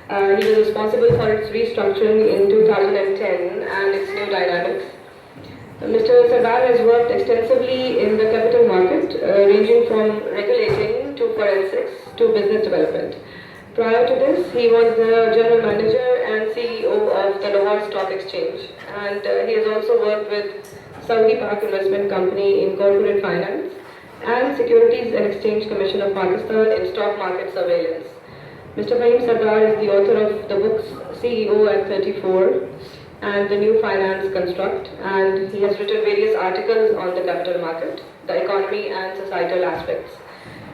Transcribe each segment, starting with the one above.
He was responsible for its restructuring in 2010 and its new dynamics. Mr. Sardar has worked extensively in the capital market, ranging from regulating to forensics to business development. Prior to this, he was the general manager and CEO of the Lahore Stock Exchange, and he has also worked with Saudi Park Investment Company in corporate finance and Securities and Exchange Commission of Pakistan in stock market surveillance. Mr. Faheem Sardar is the author of the books CEO at 34 and The New Finance Construct, and he has written various articles on the capital market, the economy and societal aspects.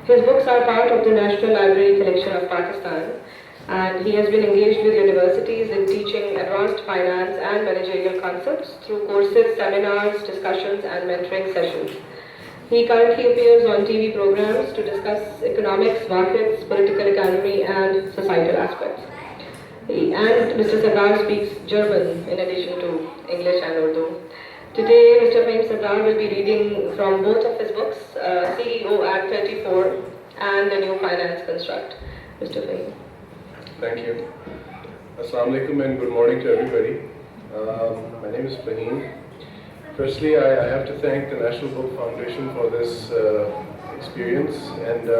His books are part of the National Library collection of Pakistan, and he has been engaged with universities in teaching advanced finance and managerial concepts through courses, seminars, discussions, and mentoring sessions. He currently appears on TV programs to discuss economics, markets, political economy, and societal aspects. And Mr. Sardar speaks German in addition to English and Urdu. Today, Mr. Faheem Sardar will be reading from both of his books, CEO at 34 and The New Finance Construct. Mr. Faheem. Thank you. Assalamu alaikum and good morning to everybody. My name is Faheem. Firstly, I have to thank the National Book Foundation for this experience, and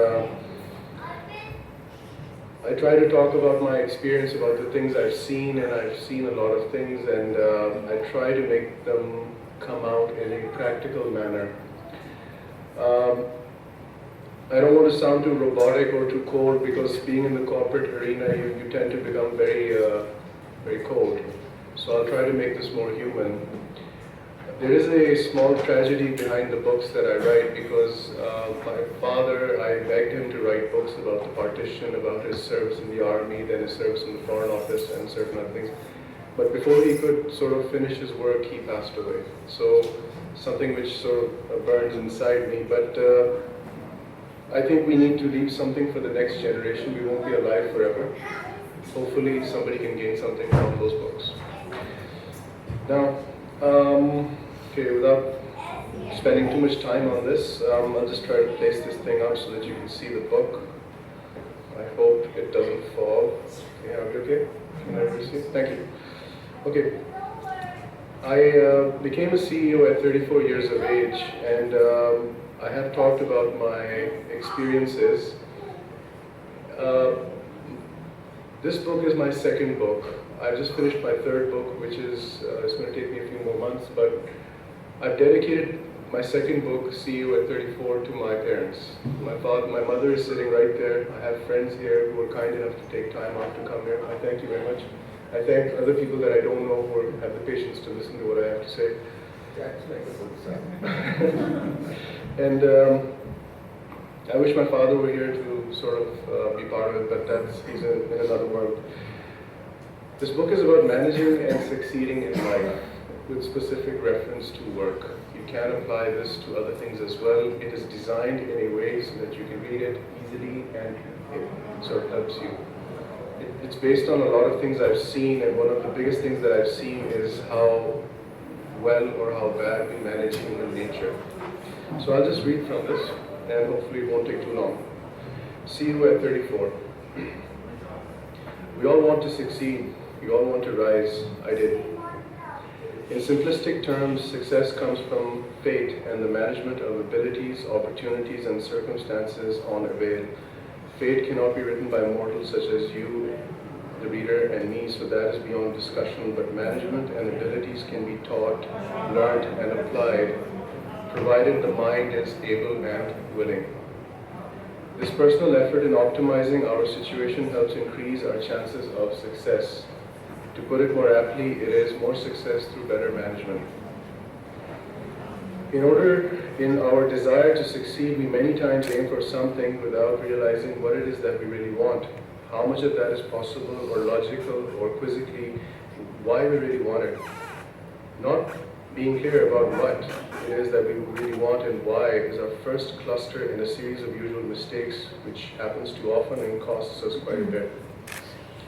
I try to talk about my experience, about the things I've seen, and I've seen a lot of things, and I try to make them come out in a practical manner. I don't want to sound too robotic or too cold, because being in the corporate arena, you tend to become very cold. So I'll try to make this more human. There is a small tragedy behind the books that I write, because my father, I begged him to write books about the partition, about his service in the army, then his service in the foreign office and certain other things. But before he could sort of finish his work, he passed away. So something which sort of burns inside me. But I think we need to leave something for the next generation. We won't be alive forever. Hopefully somebody can gain something from those books. Now, okay, without spending too much time on this, I'll just try to place this thing up so that you can see the book. I hope it doesn't fall. Yeah, okay? Can everybody see? Thank you. Okay. I became a CEO at 34 years of age, and I have talked about my experiences. This book is my second book. I've just finished my third book, which is it's going to take me a few more months, but I've dedicated my second book, CEO at 34, to my parents. My mother is sitting right there. I have friends here who are kind enough to take time off to come here. I thank you very much. I thank other people that I don't know who have the patience to listen to what I have to say. And I wish my father were here to sort of be part of it, but he's in another world. This book is about managing and succeeding in life, with specific reference to work. You can apply this to other things as well. It is designed in a way so that you can read it easily and it sort of helps you. It's based on a lot of things I've seen, and one of the biggest things that I've seen is how well or how bad we manage human nature. So I'll just read from this, and hopefully it won't take too long. See you at 34. We all want to succeed. We all want to rise. I did. In simplistic terms, success comes from fate and the management of abilities, opportunities, and circumstances on avail. Fate cannot be written by mortals such as you, the reader, and me, so that is beyond discussion, but management and abilities can be taught, learned, and applied, provided the mind is able and willing. This personal effort in optimizing our situation helps increase our chances of success. To put it more aptly, it is more success through better management. In our desire to succeed, we many times aim for something without realizing what it is that we really want, how much of that is possible or logical or quizzically, why we really want it. Not being clear about what it is that we really want and why is our first cluster in a series of usual mistakes, which happens too often and costs us quite a bit.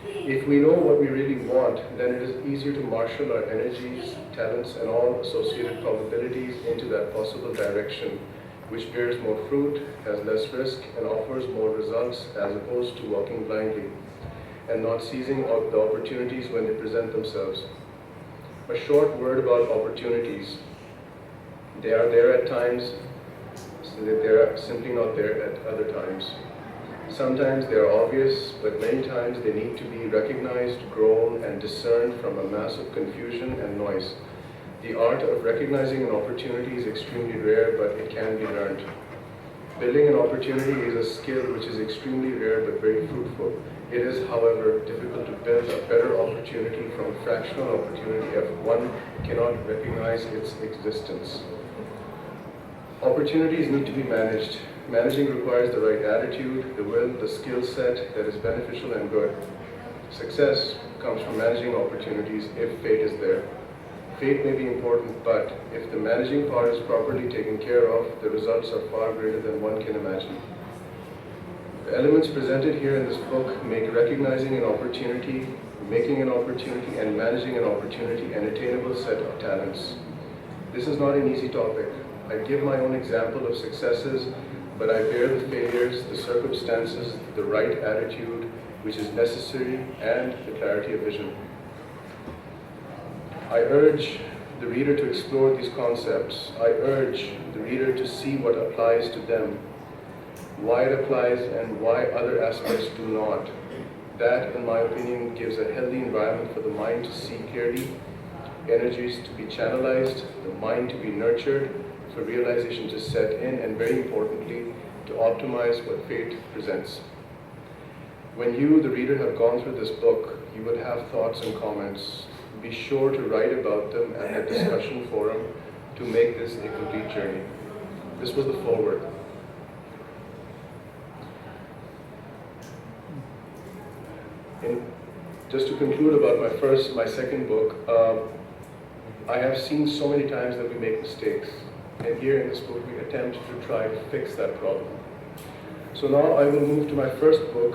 If we know what we really want, then it is easier to marshal our energies, talents, and all associated probabilities into that possible direction, which bears more fruit, has less risk, and offers more results as opposed to walking blindly. and not seizing the opportunities when they present themselves. A short word about opportunities. They are there at times, so that they are simply not there at other times. Sometimes they are obvious, but many times they need to be recognized, grown, and discerned from a mass of confusion and noise. The art of recognizing an opportunity is extremely rare, but it can be learned. Building an opportunity is a skill which is extremely rare but very fruitful. It is, however, difficult to build a better opportunity from a fractional opportunity if one cannot recognize its existence. Opportunities need to be managed. Managing requires the right attitude, the will, the skill set that is beneficial and good. Success comes from managing opportunities if fate is there. Fate may be important, but if the managing part is properly taken care of, the results are far greater than one can imagine. The elements presented here in this book make recognizing an opportunity, making an opportunity, and managing an opportunity an attainable set of talents. This is not an easy topic. I give my own example of successes, but I bear the failures, the circumstances, the right attitude, which is necessary, and the clarity of vision. I urge the reader to explore these concepts. I urge the reader to see what applies to them, why it applies, and why other aspects do not. That, in my opinion, gives a healthy environment for the mind to see clearly, energies to be channelized, the mind to be nurtured, for realization to set in, and very importantly, to optimize what fate presents. When you, the reader, have gone through this book, you will have thoughts and comments. Be sure to write about them at the discussion forum to make this a complete journey. This was the foreword. Just to conclude about my second book, I have seen so many times that we make mistakes. And here in this book, we attempt to try to fix that problem. So now I will move to my first book.